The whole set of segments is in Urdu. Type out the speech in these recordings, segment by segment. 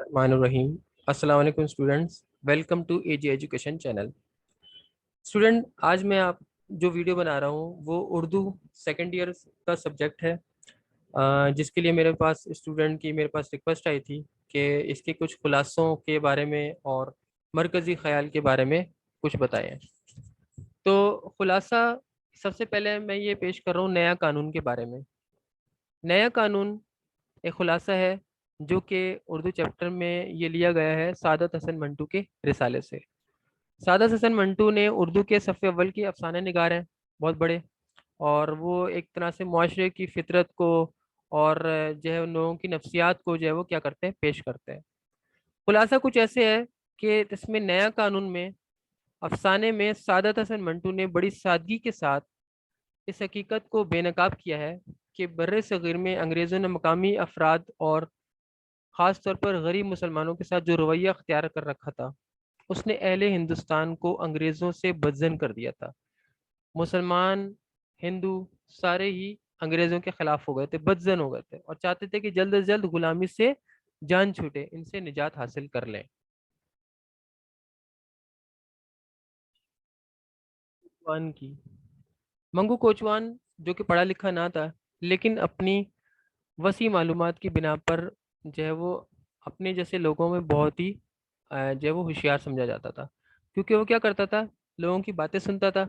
الرحمن الرحیم۔ السلام علیکم students, welcome to A G education channel. Student, آج میں آپ جو ویڈیو بنا رہا ہوں وہ اردو سیکنڈ ایئر کا سبجیکٹ ہے، جس کے لیے میرے پاس ریکویسٹ آئی تھی کہ اس کے کچھ خلاصوں کے بارے میں اور مرکزی خیال کے بارے میں کچھ بتائیں۔ تو خلاصہ سب سے پہلے میں یہ پیش کر رہا ہوں نیا قانون کے بارے میں۔ نیا قانون ایک خلاصہ ہے جو کہ اردو چیپٹر میں یہ لیا گیا ہے سعادت حسن منٹو کے رسالے سے۔ سعادت حسن منٹو نے اردو کے صف اول کے افسانہ نگار ہیں، بہت بڑے، اور وہ ایک طرح سے معاشرے کی فطرت کو اور جو ہے ان لوگوں کی نفسیات کو جو ہے وہ کیا کرتے ہیں، پیش کرتے ہیں۔ خلاصہ کچھ ایسے ہے کہ اس میں نیا قانون میں افسانے میں سعادت حسن منٹو نے بڑی سادگی کے ساتھ اس حقیقت کو بے نقاب کیا ہے کہ بر صغیر میں انگریزوں نے مقامی افراد اور خاص طور پر غریب مسلمانوں کے ساتھ جو رویہ اختیار کر رکھا تھا، اس نے اہل ہندوستان کو انگریزوں سے بدزن کر دیا تھا۔ مسلمان، ہندو سارے ہی انگریزوں کے خلاف ہو گئے تھے، بدزن ہو گئے تھے، اور چاہتے تھے کہ جلد از جلد غلامی سے جان چھوٹے، ان سے نجات حاصل کر لیں۔ کی منگو کوچوان جو کہ پڑھا لکھا نہ تھا، لیکن اپنی وسیع معلومات کی بنا پر جو ہے وہ اپنے جیسے لوگوں میں بہت ہی جو ہے وہ ہوشیار سمجھا جاتا تھا، کیونکہ وہ کیا کرتا تھا، لوگوں کی باتیں سنتا تھا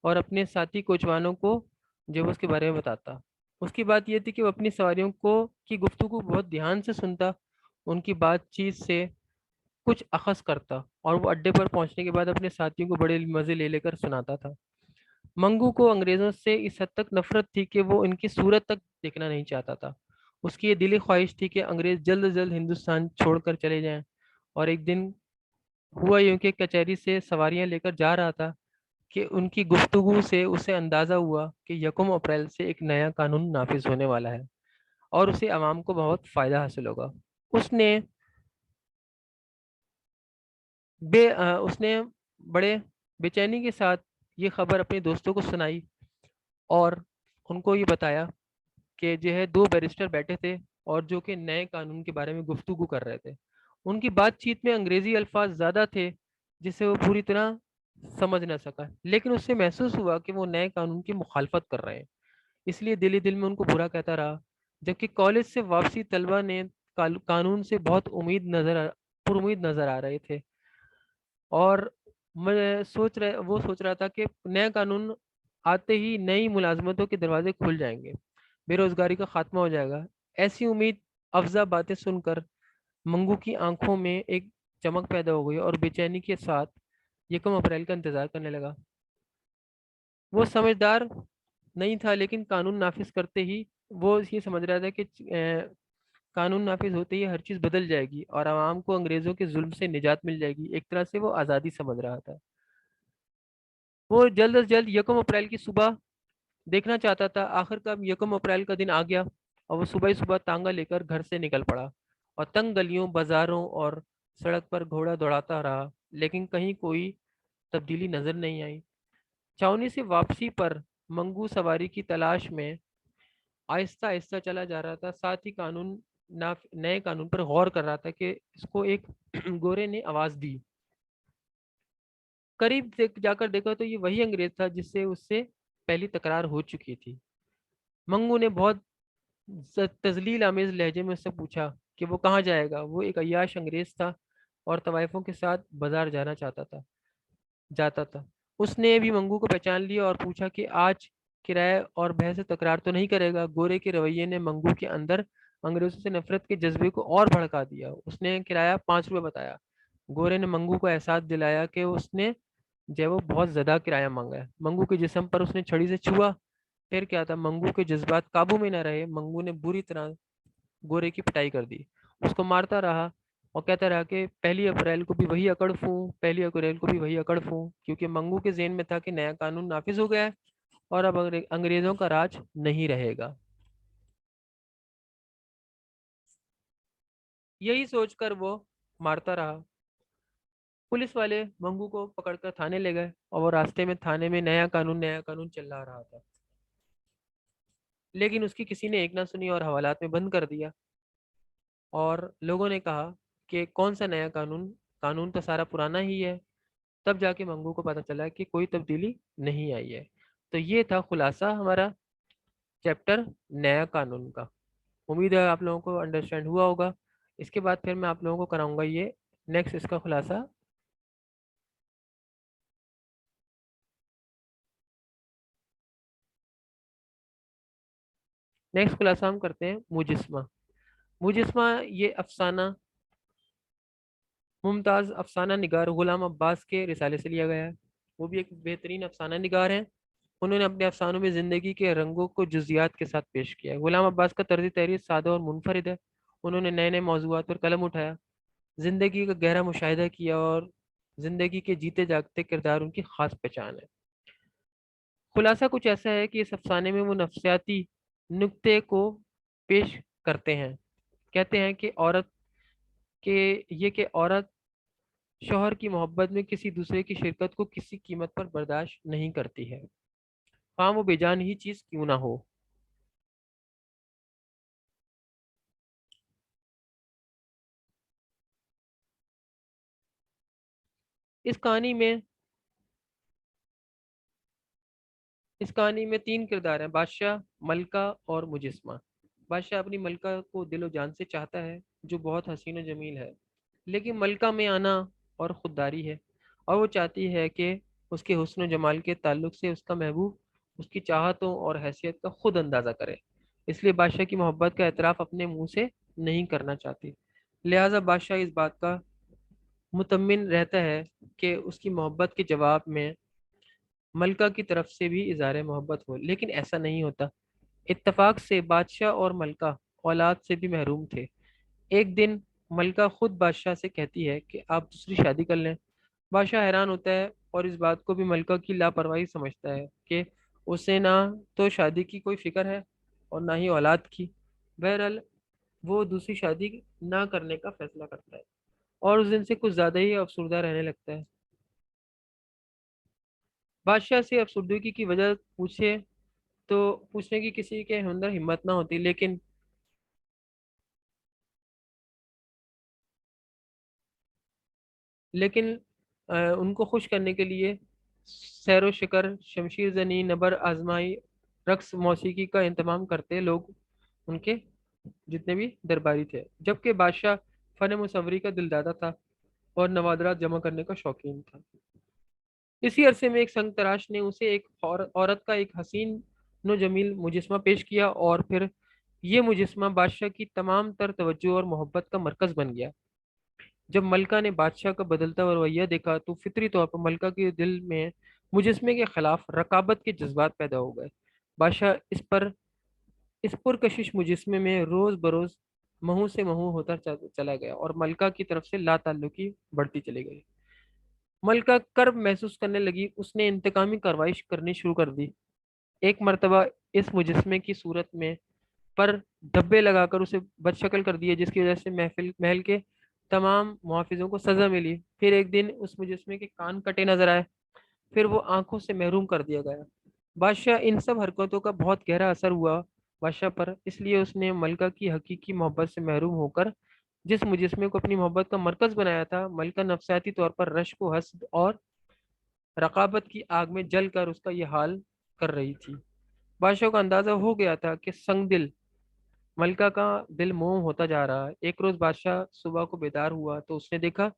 اور اپنے ساتھی کوچوانوں کو جو ہے اس کے بارے میں بتاتا۔ اس کی بات یہ تھی کہ وہ اپنی سواریوں کو کی گفتگو بہت دھیان سے سنتا، ان کی بات چیت سے کچھ اخذ کرتا، اور وہ اڈے پر پہنچنے کے بعد اپنے ساتھیوں کو بڑے مزے لے لے کر سناتا تھا۔ منگو کو انگریزوں سے اس حد تک نفرت تھی کہ وہ ان کی صورت تک دیکھنا نہیں چاہتا تھا۔ اس کی یہ دلی خواہش تھی کہ انگریز جلد از جلد ہندوستان چھوڑ کر چلے جائیں، اور ایک دن ہوا یوں کہ کچہری سے سواریاں لے کر جا رہا تھا کہ ان کی گفتگو سے اسے اندازہ ہوا کہ 1 اپریل سے ایک نیا قانون نافذ ہونے والا ہے اور اسے عوام کو بہت فائدہ حاصل ہوگا۔ اس نے اس نے بڑے بے چینی کے ساتھ یہ خبر اپنے دوستوں کو سنائی، اور ان کو یہ بتایا کہ جو ہے 2 بیرسٹر بیٹھے تھے اور جو کہ نئے قانون کے بارے میں گفتگو کر رہے تھے۔ ان کی بات چیت میں انگریزی الفاظ زیادہ تھے جسے وہ پوری طرح سمجھ نہ سکا، لیکن اس سے محسوس ہوا کہ وہ نئے قانون کی مخالفت کر رہے ہیں، اس لیے دل ہی دل میں ان کو برا کہتا رہا۔ جبکہ کالج سے واپسی طلبہ نے قانون سے بہت پر امید نظر آ رہے تھے، اور وہ سوچ رہا تھا کہ نیا قانون آتے ہی نئی ملازمتوں کے دروازے کھل جائیں گے، بے روزگاری کا خاتمہ ہو جائے گا۔ ایسی امید افزا باتیں سن کر منگو کی آنکھوں میں ایک چمک پیدا ہو گئی اور بے چینی کے ساتھ 1 اپریل کا انتظار کرنے لگا۔ وہ سمجھدار نہیں تھا، لیکن قانون نافذ کرتے ہی وہ یہ سمجھ رہا تھا کہ قانون نافذ ہوتے ہی ہر چیز بدل جائے گی اور عوام کو انگریزوں کے ظلم سے نجات مل جائے گی۔ ایک طرح سے وہ آزادی سمجھ رہا تھا۔ وہ جلد از جلد 1 اپریل کی صبح دیکھنا چاہتا تھا۔ آخر کب 1 اپریل کا دن آ گیا اور وہ صبح ہی صبح تانگا لے کر گھر سے نکل پڑا اور تنگ گلیوں، بازاروں اور سڑک پر گھوڑا دوڑاتا رہا، لیکن کہیں کوئی تبدیلی نظر نہیں آئی۔ چھاؤنی سے واپسی پر منگو سواری کی تلاش میں آہستہ آہستہ چلا جا رہا تھا، ساتھ ہی نئے قانون پر غور کر رہا تھا کہ اس کو ایک گورے نے آواز دی۔ قریب جا کر دیکھا تو یہ وہی انگریز تھا جس سے اس سے پہلی تکرار ہو چکی تھی۔ منگو نے بہت تذلیل آمیز لہجے میں اس سے پوچھا کہ وہ کہاں جائے گا۔ وہ ایک عیاش انگریز تھا اور طوائفوں کے ساتھ بازار جاتا تھا۔ اس نے بھی منگو کو پہچان لیا اور پوچھا کہ آج کرایہ اور بحث سے تکرار تو نہیں کرے گا۔ گورے کے رویے نے منگو کے اندر انگریزوں سے نفرت کے جذبے کو اور بھڑکا دیا۔ اس نے کرایہ 5 روپے بتایا۔ گورے نے منگو کو احساس دلایا کہ اس نے وہ بہت زیادہ کرایہ مانگا ہے۔ منگو کے جسم پر اس نے چھڑی سے چھوا۔ پھر کیا تھا، منگو کے جذبات قابو میں نہ رہے، منگو نے بری طرح گورے کی پٹائی کر دی، اس کو مارتا رہا اور کہتا رہا کہ 1 اپریل کو بھی وہی اکڑ پھوں، 1 اپریل کو بھی وہی اکڑ پھوں، کیونکہ منگو کے ذہن میں تھا کہ نیا قانون نافذ ہو گیا ہے اور اب انگریزوں کا راج نہیں رہے گا۔ یہی سوچ کر وہ مارتا رہا۔ پولیس والے منگو کو پکڑ کر تھانے لے گئے اور وہ راستے میں تھانے میں نیا قانون چل رہا تھا، لیکن اس کی کسی نے ایک نہ سنی اور حوالات میں بند کر دیا، اور لوگوں نے کہا کہ کون سا نیا قانون، قانون تو سارا پرانا ہی ہے. تب جا کے منگو کو پتہ چلا کہ کوئی تبدیلی نہیں آئی ہے. تو یہ تھا خلاصہ ہمارا چیپٹر نیا قانون کا. امید ہے آپ لوگوں کو انڈرسٹینڈ ہوا ہوگا. اس کے بعد پھر میں آپ لوگوں کو کراؤں گا یہ نیکسٹ اس کا خلاصہ. نیکسٹ خلاصہ ہم کرتے ہیں مجسمہ. مجسمہ یہ افسانہ ممتاز افسانہ نگار غلام عباس کے رسالے سے لیا گیا ہے. وہ بھی ایک بہترین افسانہ نگار ہیں. انہوں نے اپنے افسانوں میں زندگی کے رنگوں کو جزیات کے ساتھ پیش کیا ہے. غلام عباس کا طرز تحریر سادہ اور منفرد ہے. انہوں نے نئے نئے موضوعات پر قلم اٹھایا، زندگی کا گہرا مشاہدہ کیا، اور زندگی کے جیتے جاگتے کردار ان کی خاص پہچان ہے. خلاصہ کچھ ایسا ہے کہ اس افسانے میں وہ نفسیاتی نکتے کو پیش کرتے ہیں. کہتے ہیں کہ عورت شوہر کی محبت میں کسی دوسرے کی شرکت کو کسی قیمت پر برداشت نہیں کرتی ہے، خواہ وہ بے جان ہی چیز کیوں نہ ہو. اس کہانی میں تین کردار ہیں: بادشاہ، ملکہ اور مجسمہ. بادشاہ اپنی ملکہ کو دل و جان سے چاہتا ہے، جو بہت حسین و جمیل ہے، لیکن ملکہ میں آنا اور خودداری ہے، اور وہ چاہتی ہے کہ اس کے حسن و جمال کے تعلق سے اس کا محبوب اس کی چاہتوں اور حیثیت کا خود اندازہ کرے. اس لیے بادشاہ کی محبت کا اعتراف اپنے منہ سے نہیں کرنا چاہتی. لہٰذا بادشاہ اس بات کا مطمئن رہتا ہے کہ اس کی محبت کے جواب میں ملکہ کی طرف سے بھی اظہار محبت ہو، لیکن ایسا نہیں ہوتا. اتفاق سے بادشاہ اور ملکہ اولاد سے بھی محروم تھے. ایک دن ملکہ خود بادشاہ سے کہتی ہے کہ آپ دوسری شادی کر لیں. بادشاہ حیران ہوتا ہے اور اس بات کو بھی ملکہ کی لاپرواہی سمجھتا ہے کہ اسے نہ تو شادی کی کوئی فکر ہے اور نہ ہی اولاد کی. بہرحال وہ دوسری شادی نہ کرنے کا فیصلہ کرتا ہے اور اس دن سے کچھ زیادہ ہی افسردہ رہنے لگتا ہے. بادشاہ سے افسردگی کی وجہ تو پوچھنے کی کسی کے اندر ہمت نہ ہوتی، لیکن ان کو خوش کرنے کے لیے سیر و شکر، شمشیر زنی، نبر آزمائی، رقص، موسیقی کا انتظام کرتے لوگ ان کے جتنے بھی درباری تھے. جبکہ بادشاہ فن مصوری کا دلدادہ تھا اور نوادرات جمع کرنے کا شوقین تھا. اسی عرصے میں ایک سنگ تراش نے اسے ایک عورت کا ایک حسین و جمیل مجسمہ پیش کیا، اور پھر یہ مجسمہ بادشاہ کی تمام تر توجہ اور محبت کا مرکز بن گیا. جب ملکہ نے بادشاہ کا بدلتا ہوا رویہ دیکھا تو فطری طور پر ملکہ کے دل میں مجسمے کے خلاف رقابت کے جذبات پیدا ہو گئے. بادشاہ اس پرکشش مجسمے میں روز بروز مہو سے مہو ہوتا چلا گیا، اور ملکہ کی طرف سے لا تعلقی بڑھتی چلی گئی. ملکہ کرب محسوس کرنے لگی. اس نے انتقامی کارروائی کرنی شروع کر دی. ایک مرتبہ اس مجسمے کی صورت میں پر دھبے لگا کر اسے بد شکل کر دیا، جس کی وجہ سے محل کے تمام محافظوں کو سزا ملی. پھر ایک دن اس مجسمے کے کان کٹے نظر آئے. پھر وہ آنکھوں سے محروم کر دیا گیا. بادشاہ ان سب حرکتوں کا بہت گہرا اثر ہوا بادشاہ پر، اس لیے اس نے ملکہ کی حقیقی محبت سے محروم ہو کر جس مجسمے کو اپنی محبت کا مرکز بنایا تھا، ملکہ نفسیاتی طور پر رشک و حسد اور رقابت کی آگ میں جل کر اس کا یہ حال کر رہی تھی. بادشاہ کو اندازہ ہو گیا تھا کہ سنگ دل ملکہ کا دل موم ہوتا جا رہا ہے. ایک روز بادشاہ صبح کو بیدار ہوا تو اس نے دیکھا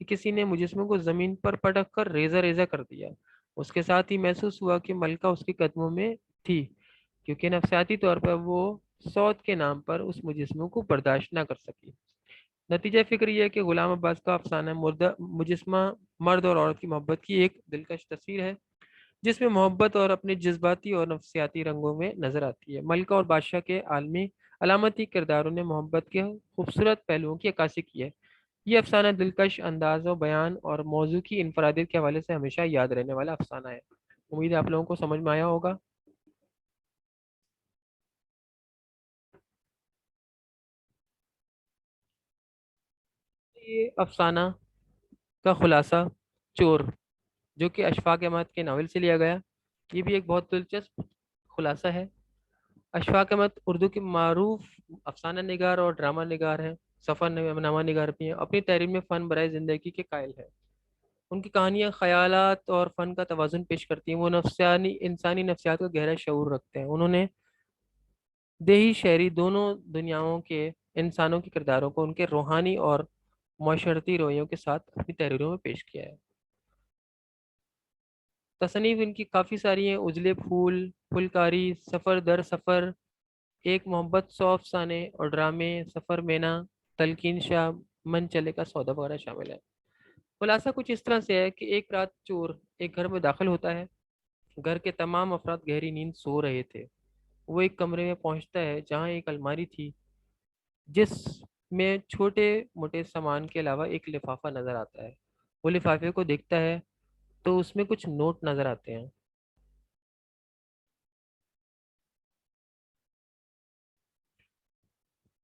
کہ کسی نے مجسمے کو زمین پر پٹک کر ریزہ ریزہ کر دیا. اس کے ساتھ ہی محسوس ہوا کہ ملکہ اس کے قدموں میں تھی، کیونکہ نفسیاتی طور پر وہ سوت کے نام پر اس مجسمے کو برداشت نہ کر سکی. نتیجہ فکر یہ ہے کہ غلام عباس کا افسانہ مجسمہ مرد اور عورت کی محبت کی ایک دلکش تصویر ہے، جس میں محبت اور اپنے جذباتی اور نفسیاتی رنگوں میں نظر آتی ہے. ملکہ اور بادشاہ کے عالمی علامتی کرداروں نے محبت کے خوبصورت پہلوؤں کی عکاسی کی ہے. یہ افسانہ دلکش انداز و بیان اور موضوع کی انفرادیت کے حوالے سے ہمیشہ یاد رہنے والا افسانہ ہے. امید ہے آپ لوگوں کو سمجھ میں آیا ہوگا. یہ افسانہ کا خلاصہ چور، جو کہ اشفاق احمد کے ناول سے لیا گیا، یہ بھی ایک بہت دلچسپ خلاصہ ہے. اشفاق احمد اردو کے معروف افسانہ نگار اور ڈرامہ نگار ہیں. سفر نامہ نگار بھی ہیں، اپنی تحریر میں فن برائے زندگی کے قائل ہیں۔ ان کی کہانیاں خیالات اور فن کا توازن پیش کرتی ہیں، وہ نفسیانی انسانی نفسیات کا گہرا شعور رکھتے ہیں۔ انہوں نے دیہی شہری دونوں دنیاؤں کے انسانوں کے کرداروں کو ان کے روحانی اور معاشرتی رویوں کے ساتھ اپنی تحریروں میں پیش کیا ہے۔ تصنیف ان کی کافی ساری ہیں: اجلے پھول، پھلکاری، سفر در سفر، ایک محبت، سو افسانے اور ڈرامے، سفر مینا، تلقین شاہ، من چلے کا سودا وغیرہ شامل ہے۔ خلاصہ کچھ اس طرح سے ہے کہ ایک رات چور ایک گھر میں داخل ہوتا ہے۔ گھر کے تمام افراد گہری نیند سو رہے تھے۔ وہ ایک کمرے میں پہنچتا ہے جہاں ایک الماری تھی جس میں چھوٹے موٹے سامان کے علاوہ ایک لفافہ نظر آتا ہے۔ وہ لفافے کو دیکھتا ہے تو اس میں کچھ نوٹ نظر آتے ہیں۔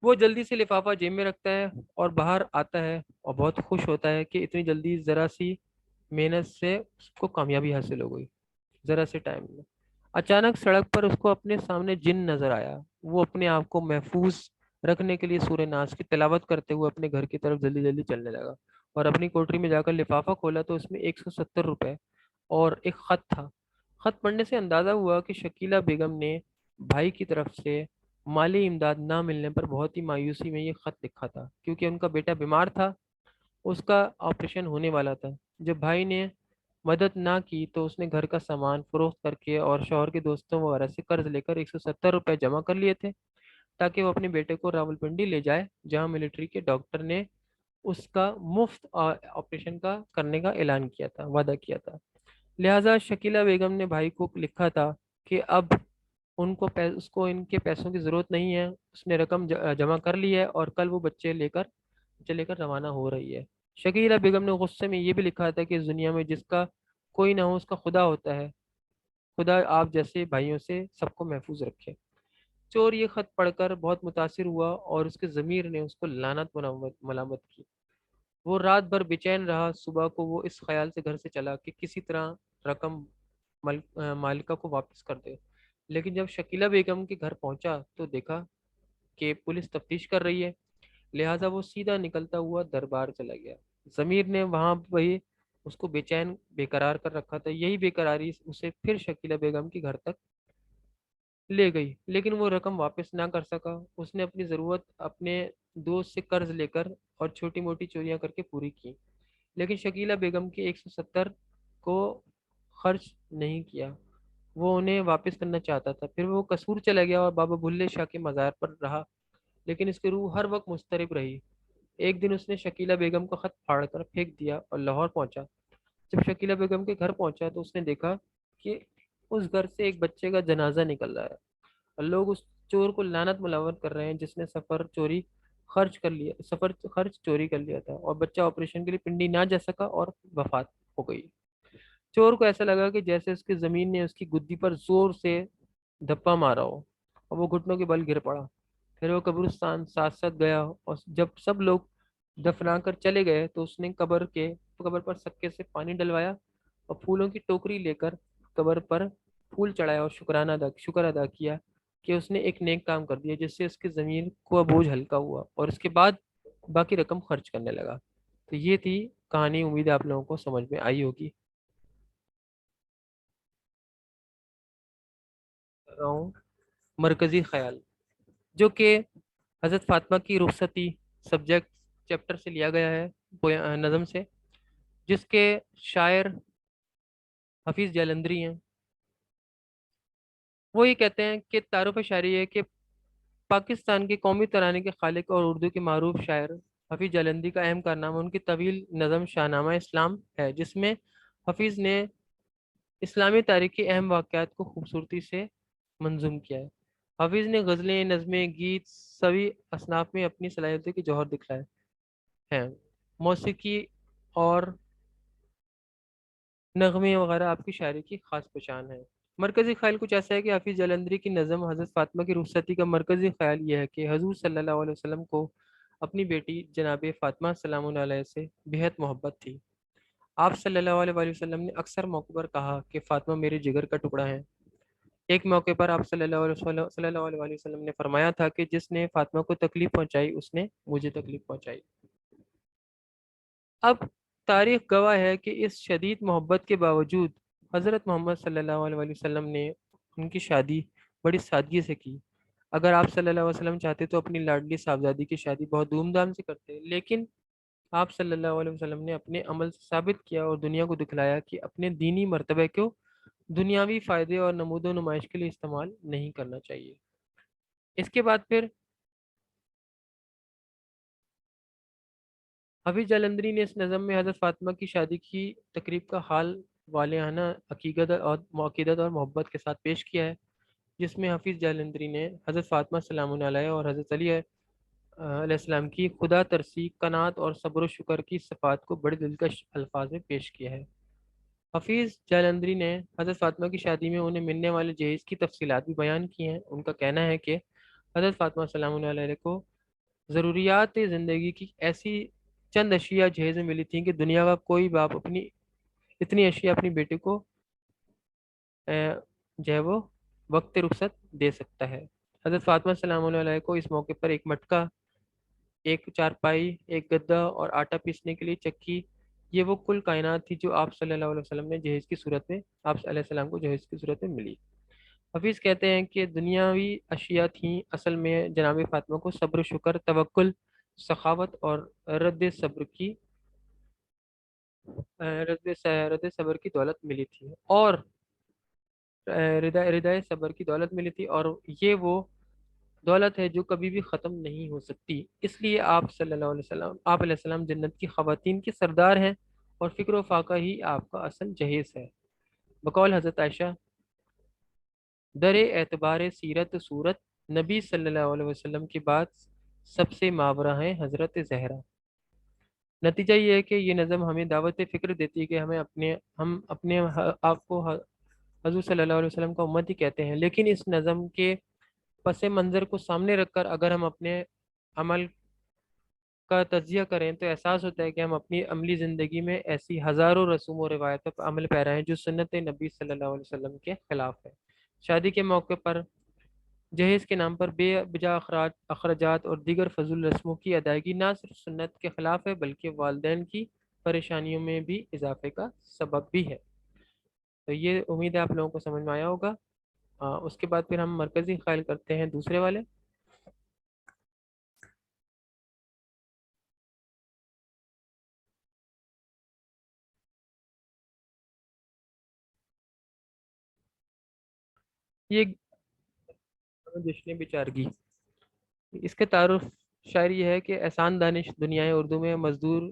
وہ جلدی سے لفافہ جیب میں رکھتا ہے اور باہر آتا ہے اور بہت خوش ہوتا ہے کہ اتنی جلدی ذرا سی محنت سے اس کو کامیابی حاصل ہو گئی، ذرا سے ٹائم میں۔ اچانک سڑک پر اس کو اپنے سامنے جن نظر آیا۔ وہ اپنے آپ کو محفوظ رکھنے کے لیے سورہ ناس کی تلاوت کرتے ہوئے اپنے گھر کی طرف جلدی جلدی چلنے لگا اور اپنی کوٹری میں جا کر لفافہ کھولا تو اس میں 170 روپے اور ایک خط تھا۔ خط پڑھنے سے اندازہ ہوا کہ شکیلہ بیگم نے بھائی کی طرف سے مالی امداد نہ ملنے پر بہت ہی مایوسی میں یہ خط لکھا تھا، کیونکہ ان کا بیٹا بیمار تھا، اس کا آپریشن ہونے والا تھا۔ جب بھائی نے مدد نہ کی تو اس نے گھر کا سامان فروخت کر کے اور شوہر کے دوستوں وغیرہ سے قرض لے کر 170 روپے جمع کر لیے تھے تاکہ وہ اپنے بیٹے کو راولپنڈی لے جائے، جہاں ملٹری کے ڈاکٹر نے اس کا مفت آپریشن کا کرنے کا اعلان کیا تھا، وعدہ کیا تھا۔ لہٰذا شکیلہ بیگم نے بھائی کو لکھا تھا کہ اب اس کو ان کے پیسوں کی ضرورت نہیں ہے، اس نے رقم جمع کر لی ہے اور کل وہ بچے لے کر روانہ ہو رہی ہے۔ شکیلہ بیگم نے غصے میں یہ بھی لکھا تھا کہ اس دنیا میں جس کا کوئی نہ ہو اس کا خدا ہوتا ہے، خدا آپ جیسے بھائیوں سے سب کو محفوظ رکھے۔ چور یہ خط پڑھ کر بہت متاثر ہوا اور اس کے ضمیر نے اس کو لعنت ملامت کی۔ وہ رات بھر بے چین رہا۔ صبح کو وہ اس خیال سے گھر سے چلا کہ کسی طرح رقم مالکہ کو واپس کر دے، لیکن جب شکیلہ بیگم کے گھر پہنچا تو دیکھا کہ پولیس تفتیش کر رہی ہے، لہٰذا وہ سیدھا نکلتا ہوا دربار چلا گیا۔ ضمیر نے وہاں وہی اس کو بے چین بے قرار کر رکھا تھا، یہی بے قراری اسے پھر شکیلہ بیگم کے گھر تک لے گئی، لیکن وہ رقم واپس نہ کر سکا۔ اس نے اپنی ضرورت اپنے دوست سے قرض لے کر اور چھوٹی موٹی چوریاں کر کے پوری کی، لیکن شکیلہ بیگم کے 170 کو خرچ نہیں کیا۔ وہ انہیں واپس کرنا چاہتا تھا۔ پھر وہ قصور چلا گیا اور بابا بلے شاہ کے مزار پر رہا، لیکن اس کی روح ہر وقت مضطرب رہی۔ ایک دن اس نے شکیلہ بیگم کا خط پھاڑ کر پھینک دیا اور لاہور پہنچا۔ جب شکیلہ بیگم کے گھر پہنچا تو اس نے دیکھا کہ اس گھر سے ایک بچے کا جنازہ نکل رہا ہے اور لوگ اس چور کو لعنت ملامت کر رہے ہیں جس نے سفر خرچ چوری کر لیا تھا، اور بچہ آپریشن کے لیے پنڈی نہ جا سکا اور وفات ہو گئی۔ چور کو ایسا لگا کہ جیسے اس کی زمین نے اس کی گدی پر زور سے دھپا مارا ہو اور وہ گھٹنوں کے بل گر پڑا۔ پھر وہ قبرستان ساتھ ساتھ گیا اور جب سب لوگ دفنا کر چلے گئے تو اس نے قبر پر سکے سے پانی ڈلوایا اور پھولوں کی ٹوکری لے کر قبر پر پھول چڑھایا اور شکر ادا کیا کہ اس نے ایک نیک کام کر دیا جس سے اس کی زمین کو بوجھ ہلکا ہوا، اور اس کے بعد باقی رقم خرچ کرنے لگا۔ تو یہ تھی کہانی، امید ہے آپ لوگوں کو سمجھ میں آئی ہوگی۔ رہا ہوں مرکزی خیال، جو کہ حضرت فاطمہ کی رخصتی سبجیکٹ چیپٹر سے لیا گیا ہے، نظم سے، جس کے شاعر حفیظ جالندری ہیں۔ وہ یہ کہتے ہیں کہ تعارف شاعری ہے کہ پاکستان کے قومی ترانے کے خالق اور اردو کے معروف شاعر حفیظ جالندری کا اہم کارنامہ ان کی طویل نظم شاہ نامہ اسلام ہے، جس میں حفیظ نے اسلامی تاریخ کے اہم واقعات کو خوبصورتی سے منظوم کیا ہے۔ حفیظ نے غزلیں، نظمیں، گیت سبھی اصناف میں اپنی صلاحیتوں کی جوہر دکھلائے ہیں۔ موسیقی اور نغمے وغیرہ آپ کی شاعری کی خاص پہچان ہے۔ مرکزی خیال کچھ ایسا ہے کہ حفیظ جلندری کی نظم حضرت فاطمہ کی رخصتی کا مرکزی خیال یہ ہے کہ حضور صلی اللہ علیہ وسلم کو اپنی بیٹی جناب فاطمہ سلام اللہ علیہ سے بہت محبت تھی۔ آپ صلی اللہ علیہ وسلم نے اکثر موقع پر کہا کہ فاطمہ میرے جگر کا ٹکڑا ہے۔ ایک موقع پر آپ صلی اللہ علیہ وسلم نے فرمایا تھا کہ جس نے فاطمہ کو تکلیف پہنچائی اس نے مجھے تکلیف پہنچائی۔ اب تاریخ گواہ ہے کہ اس شدید محبت کے باوجود حضرت محمد صلی اللہ علیہ وسلم نے ان کی شادی بڑی سادگی سے کی۔ اگر آپ صلی اللہ علیہ وسلم چاہتے تو اپنی لاڈلی صاحبزادی کی شادی بہت دھوم دھام سے کرتے، لیکن آپ صلی اللہ علیہ وسلم نے اپنے عمل سے ثابت کیا اور دنیا کو دکھلایا کہ اپنے دینی مرتبہ کو دنیاوی فائدے اور نمود و نمائش کے لیے استعمال نہیں کرنا چاہیے۔ اس کے بعد پھر حفیظ جالندری نے اس نظم میں حضرت فاطمہ کی شادی کی تقریب کا حال والہانہ عقیدت اور محبت کے ساتھ پیش کیا ہے، جس میں حفیظ جالندری نے حضرت فاطمہ سلام اللہ علیہ اور حضرت علی علیہ السلام کی خدا ترسی، قناعت اور صبر و شکر کی صفات کو بڑے دلکش الفاظ میں پیش کیا ہے۔ حفیظ جالندری نے حضرت فاطمہ کی شادی میں انہیں ملنے والے جہیز کی تفصیلات بھی بیان کی ہیں۔ ان کا کہنا ہے کہ حضرت فاطمہ سلام اللہ علیہ کو ضروریات زندگی کی ایسی چند اشیاء جہیز میں ملی تھیں کہ دنیا کا کوئی باپ اپنی اتنی اشیاء اپنی بیٹے کو جو ہے وہ وقت رخصت دے سکتا ہے۔ حضرت فاطمہ سلام اللہ علیہ کو اس موقع پر ایک مٹکا، ایک چارپائی، ایک گدا اور آٹا پیسنے کے لیے چکی، یہ وہ کل کائنات تھی جو آپ صلی اللہ علیہ وسلم نے جہیز کی صورت میں آپ علیہ السلام کو جہیز کی صورت میں ملی۔ حفیظ کہتے ہیں کہ دنیاوی اشیاء تھیں، اصل میں جناب فاطمہ کو صبر و شکر، توکل، سخاوت اور رد صبر کی رد صبر کی دولت ملی تھی، اور ردائے صبر کی دولت ملی تھی، اور یہ وہ دولت ہے جو کبھی بھی ختم نہیں ہو سکتی۔ اس لیے آپ صلی اللہ علیہ وسلم آپ علیہ السلام جنت کی خواتین کے سردار ہیں، اور فکر و فاقہ ہی آپ کا اصل جہیز ہے۔ بقول حضرت عائشہ، در اعتبار سیرت صورت نبی صلی اللہ علیہ وسلم کے بعد سب سے ماورا ہیں حضرت زہرا۔ نتیجہ یہ ہے کہ یہ نظم ہمیں دعوت فکر دیتی ہے کہ ہم اپنے آپ کو حضور صلی اللہ علیہ وسلم کا امت ہی کہتے ہیں، لیکن اس نظم کے پس منظر کو سامنے رکھ کر اگر ہم اپنے عمل کا تجزیہ کریں تو احساس ہوتا ہے کہ ہم اپنی عملی زندگی میں ایسی ہزاروں رسوم و روایتوں پر عمل پیرا ہیں جو سنت نبی صلی اللہ علیہ وسلم کے خلاف ہے۔ شادی کے موقع پر جہیز کے نام پر بے بجا اخراجات اور دیگر فضول رسموں کی ادائیگی نہ صرف سنت کے خلاف ہے بلکہ والدین کی پریشانیوں میں بھی اضافے کا سبب بھی ہے۔ تو یہ امید ہے آپ لوگوں کو سمجھ میں آیا ہوگا۔ اس کے بعد پھر ہم مرکزی خیال کرتے ہیں دوسرے والے۔ یہ جشن بچارگی، اس کے تعارف شاعر یہ ہے کہ احسان دانش دنیائے اردو میں مزدور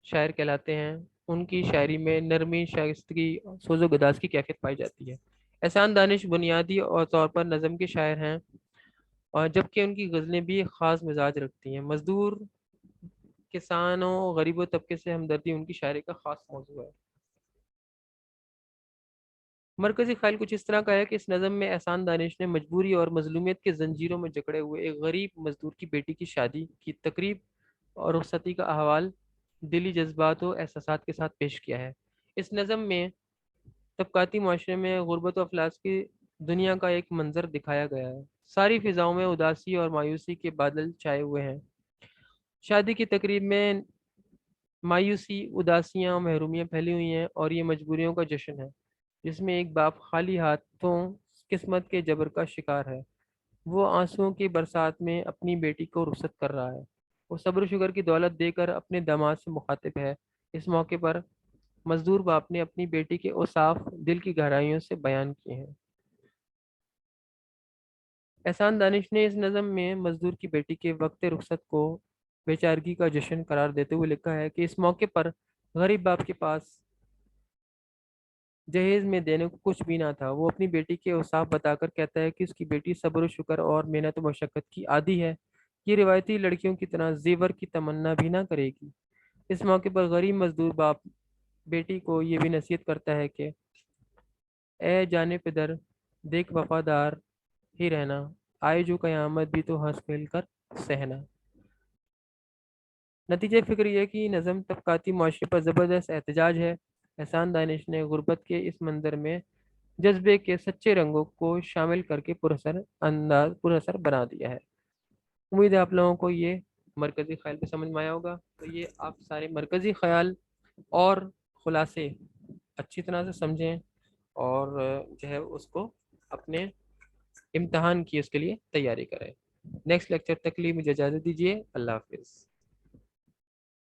شاعر کہلاتے ہیں۔ ان کی شاعری میں نرمی، شائستگی، سوز و گداز کی کیفیت پائی جاتی ہے۔ احسان دانش بنیادی اور طور پر نظم کے شاعر ہیں، اور جبکہ ان کی غزلیں بھی ایک خاص مزاج رکھتی ہیں۔ مزدور، کسانوں، غریبوں طبقے سے ہمدردی ان کی شاعری کا خاص موضوع ہے۔ مرکزی خیال کچھ اس طرح کا ہے کہ اس نظم میں احسان دانش نے مجبوری اور مظلومیت کے زنجیروں میں جکڑے ہوئے ایک غریب مزدور کی بیٹی کی شادی کی تقریب اور رخصتی کا احوال دلی جذبات و احساسات کے ساتھ پیش کیا ہے۔ اس نظم میں طبقاتی معاشرے میں غربت و افلاس کی دنیا کا ایک منظر دکھایا گیا ہے۔ ساری فضاؤں میں اداسی اور مایوسی کے بادل چھائے ہوئے ہیں۔ شادی کی تقریب میں مایوسی، اداسیاں، محرومیاں پھیلی ہوئی ہیں، اور یہ مجبوریوں کا جشن ہے جس میں ایک باپ خالی ہاتھوں قسمت کے جبر کا شکار ہے۔ وہ آنسوؤں کی برسات میں اپنی بیٹی کو رخصت کر رہا ہے۔ وہ صبر و شکر کی دولت دے کر اپنے داماد سے مخاطب ہے۔ اس موقع پر مزدور باپ نے اپنی بیٹی کے اوصاف دل کی گہرائیوں سے بیان کیے ہیں۔ احسان دانش نے اس نظم میں مزدور کی بیٹی کے وقت رخصت کو بیچارگی کا جشن قرار دیتے ہوئے لکھا ہے کہ اس موقع پر غریب باپ کے پاس جہیز میں دینے کو کچھ بھی نہ تھا۔ وہ اپنی بیٹی کے اوصاف بتا کر کہتا ہے کہ اس کی بیٹی صبر و شکر اور محنت و مشقت کی عادی ہے، یہ روایتی لڑکیوں کی طرح زیور کی تمنا بھی نہ کرے گی۔ اس موقع پر غریب مزدور باپ بیٹی کو یہ بھی نصیحت کرتا ہے کہ اے جان پدر، دیکھ وفادار ہی رہنا، آئے جو قیامت بھی تو ہنس کھیل کر سہنا۔ نتیجہ فکر یہ کہ نظم طبقاتی معاشرے پر زبردست احتجاج ہے۔ احسان دانش نے غربت کے اس منظر میں جذبے کے سچے رنگوں کو شامل کر کے پرأثر بنا دیا ہے۔ امید ہے آپ لوگوں کو یہ مرکزی خیال پہ سمجھ میں آیا ہوگا۔ تو یہ آپ سارے مرکزی خیال اور خلاصے اچھی طرح سے سمجھیں، اور جو ہے اس کو اپنے امتحان کی اس کے لیے تیاری کریں۔ نیکسٹ لیکچر تک کے لیے مجھے اجازت دیجیے۔ اللہ حافظ۔